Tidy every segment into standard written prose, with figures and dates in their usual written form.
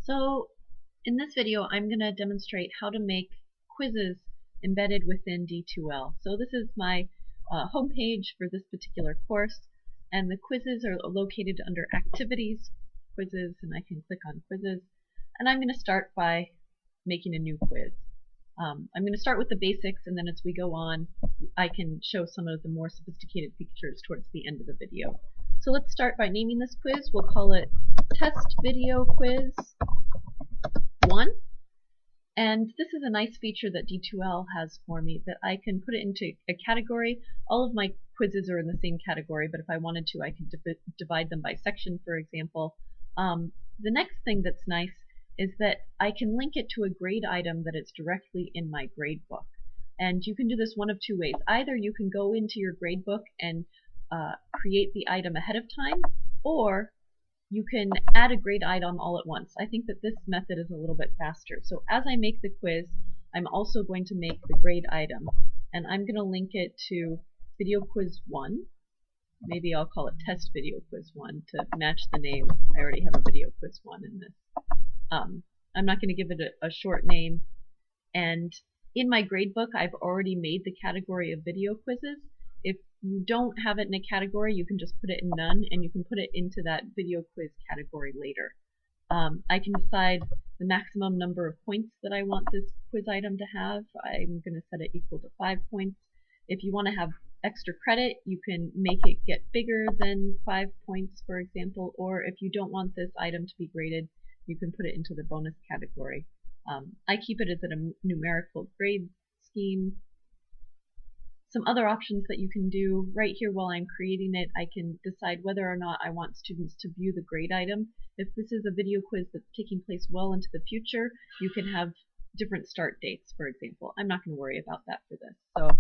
So in this video I'm going to demonstrate how to make quizzes embedded within D2L. So this is my home page for this particular course, and the quizzes are located under Activities, Quizzes, and I can click on Quizzes. And I'm going to start by making a new quiz. I'm going to start with the basics, and then as we go on I can show some of the more sophisticated features towards the end of the video. So let's start by naming this quiz. We'll call it Test Video Quiz 1. And this is a nice feature that D2L has for me, that I can put it into a category. All of my quizzes are in the same category, but if I wanted to I could divide them by section, for example. The next thing that's nice is that I can link it to a grade item that is directly in my gradebook. And you can do this one of two ways. Either you can go into your gradebook and create the item ahead of time, or you can add a grade item all at once. I think that this method is a little bit faster. So as I make the quiz, I'm also going to make the grade item, and I'm going to link it to Video Quiz 1. Maybe I'll call it Test Video Quiz 1 to match the name. I already have a Video Quiz 1 in this. I'm not going to give it a short name. And in my gradebook, I've already made the category of video quizzes. If you don't have it in a category, you can just put it in none, and you can put it into that video quiz category later. I can decide the maximum number of points that I want this quiz item to have. I'm going to set it equal to 5 points. If you want to have extra credit, you can make it get bigger than 5 points, for example, or if you don't want this item to be graded, you can put it into the bonus category. I keep it as a numerical grade scheme. Some other options that you can do right here while I'm creating it, I can decide whether or not I want students to view the grade item. If this is a video quiz that's taking place well into the future, you can have different start dates, for example. I'm not going to worry about that for this. So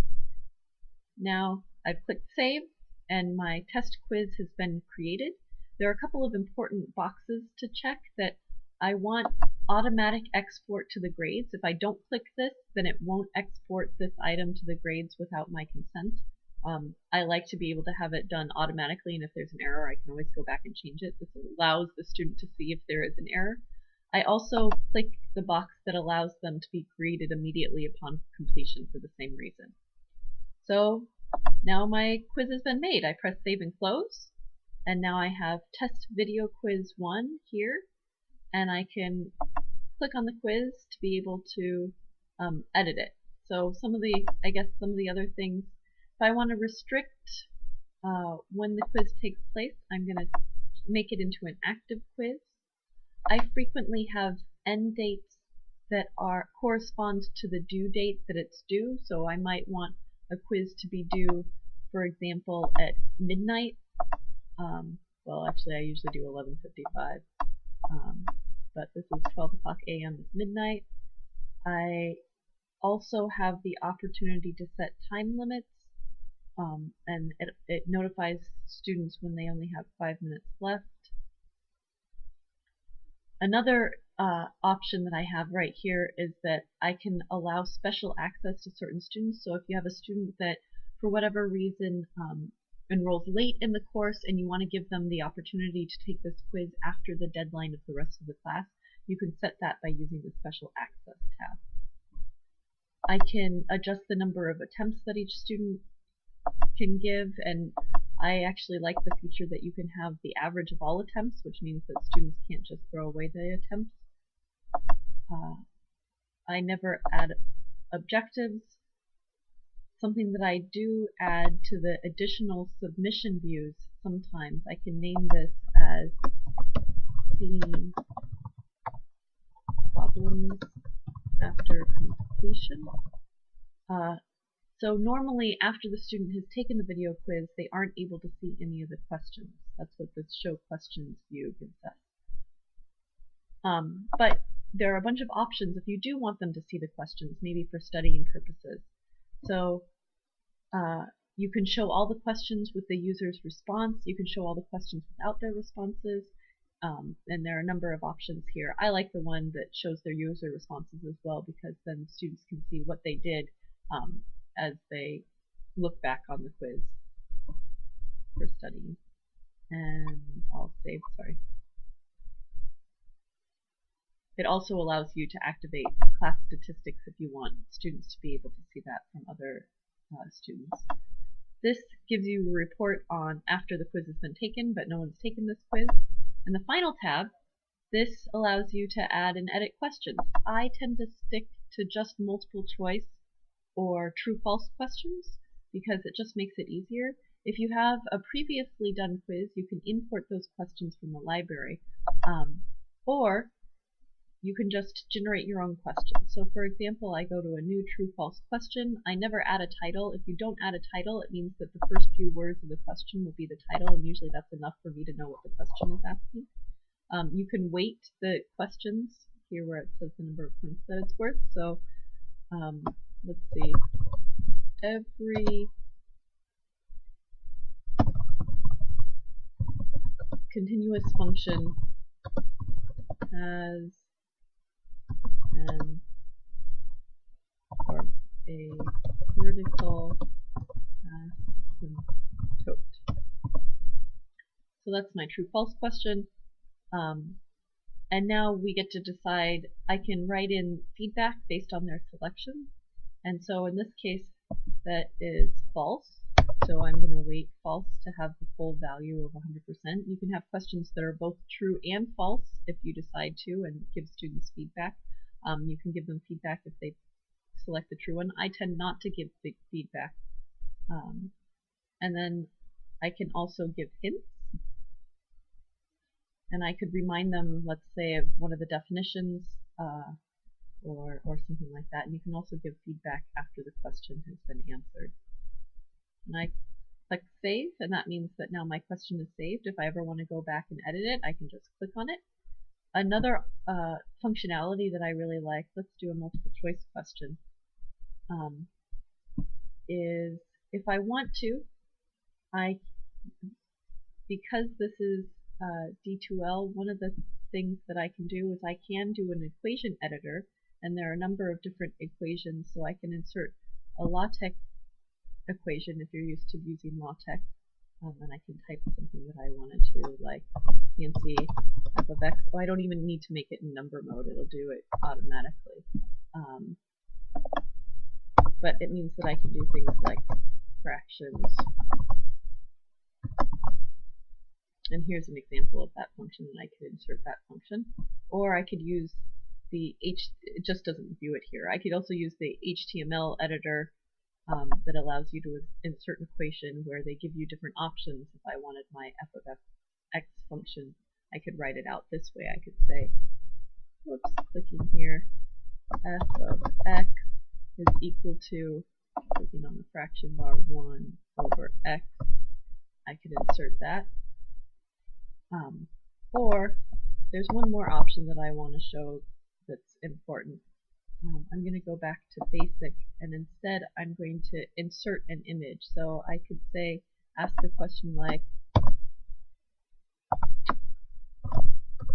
now I've clicked Save, and my test quiz has been created. There are a couple of important boxes to check. That I want automatic export to the grades. If I don't click this, then it won't export this item to the grades without my consent. I like to be able to have it done automatically, and if there's an error I can always go back and change it. This allows the student to see if there is an error. I also click the box that allows them to be graded immediately upon completion for the same reason. So now my quiz has been made. I press Save and Close, and now I have Test Video Quiz 1 here. And I can click on the quiz to be able to edit it. So some of the other things, if I want to restrict when the quiz takes place, I'm going to make it into an active quiz. I frequently have end dates that correspond to the due date that it's due. So I might want a quiz to be due, for example, at midnight. Well, actually, I usually do 11:55. But this is 12 o'clock a.m. is midnight. I also have the opportunity to set time limits, and it notifies students when they only have 5 minutes left. Another option that I have right here is that I can allow special access to certain students. So if you have a student that for whatever reason enrolls late in the course and you want to give them the opportunity to take this quiz after the deadline of the rest of the class, you can set that by using the Special Access tab. I can adjust the number of attempts that each student can give, and I actually like the feature that you can have the average of all attempts, which means that students can't just throw away the attempts. I never add objectives. Something that I do add to the additional submission views sometimes, I can name this as See Problems After Completion. So normally after the student has taken the video quiz, they aren't able to see any of the questions. That's what this Show Questions view gives us. But there are a bunch of options if you do want them to see the questions, maybe for studying purposes. So you can show all the questions with the user's response. You can show all the questions without their responses. And there are a number of options here. I like the one that shows their user responses as well, because then students can see what they did as they look back on the quiz for studying. And I'll save, sorry. It also allows you to activate class statistics if you want students to be able to see that from other students. This gives you a report on after the quiz has been taken, but no one's taken this quiz. And the final tab, this allows you to add and edit questions. I tend to stick to just multiple choice or true-false questions because it just makes it easier. If you have a previously done quiz, you can import those questions from the library, or you can just generate your own questions. So for example, I go to a new true-false question. I never add a title. If you don't add a title, it means that the first few words of the question will be the title, and usually that's enough for me to know what the question is asking. You can weight the questions here where it says the number of points that it's worth. So let's see, every continuous function has an or a vertical asymptote. So that's my true-false question. And now we get to decide, I can write in feedback based on their selection. And so in this case, that is false. So I'm going to weight false to have the full value of 100%. You can have questions that are both true and false if you decide to and give students feedback. You can give them feedback if they select the true one. I tend not to give feedback. And then I can also give hints. And I could remind them, let's say, of one of the definitions or something like that. And you can also give feedback after the question has been answered. And I click Save, and that means that now my question is saved. If I ever want to go back and edit it, I can just click on it. Another functionality that I really like, let's do a multiple choice question, is if I want to, because this is D2L, one of the things that I can do is I can do an equation editor, and there are a number of different equations, so I can insert a LaTeX equation if you're used to using LaTeX, and I can type something that I wanted to, like fancy f of x. Oh, I don't even need to make it in number mode, it'll do it automatically. But it means that I can do things like fractions. And here's an example of that function, and I could insert that function. Or I could use the it just doesn't view it here. I could also use the HTML editor that allows you to insert an equation where they give you different options. If I wanted my f of x function, I could write it out this way. I could say, whoops, clicking here, f of x is equal to, clicking on the fraction bar, 1 over x. I could insert that. Or there's one more option that I want to show that's important. I'm going to go back to basic, and instead I'm going to insert an image. So I could say, ask a question like,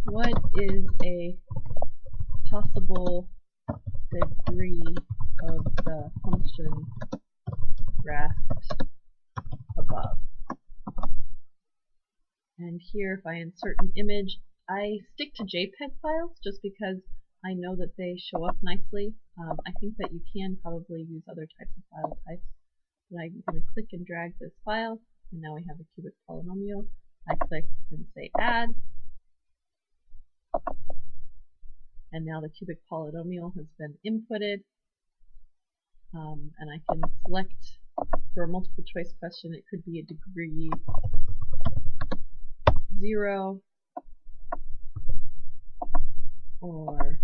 what is a possible degree of the function graphed above? And here, if I insert an image, I stick to JPEG files just because I know that they show up nicely. I think that you can probably use other types of file types. But I'm going to click and drag this file, and now we have a cubic polynomial. I click and say add, and now the cubic polynomial has been inputted. And I can select, for a multiple choice question, it could be a degree 0, or,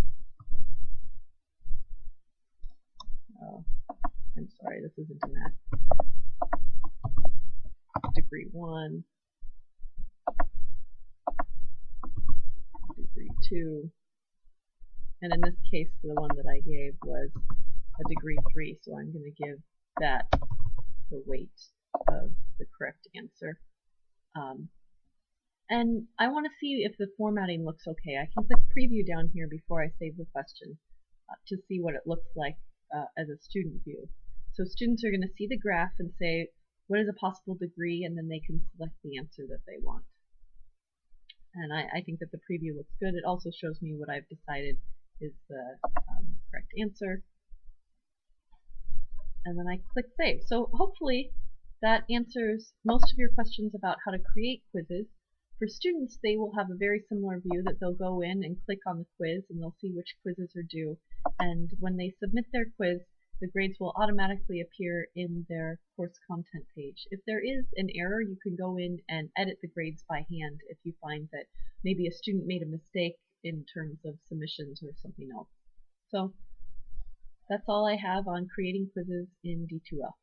oh, I'm sorry, this isn't a math, degree 1, degree 2, and in this case the one that I gave was a degree 3, so I'm going to give that the weight of the correct answer. And I want to see if the formatting looks okay. I can click preview down here before I save the question to see what it looks like as a student view. So students are going to see the graph and say, what is a possible degree, and then they can select the answer that they want. And I think that the preview looks good. It also shows me what I've decided is the correct answer. And then I click Save. So hopefully that answers most of your questions about how to create quizzes. For students, they will have a very similar view that they'll go in and click on the quiz and they'll see which quizzes are due. And when they submit their quiz, the grades will automatically appear in their course content page. If there is an error, you can go in and edit the grades by hand if you find that maybe a student made a mistake in terms of submissions or something else. So that's all I have on creating quizzes in D2L.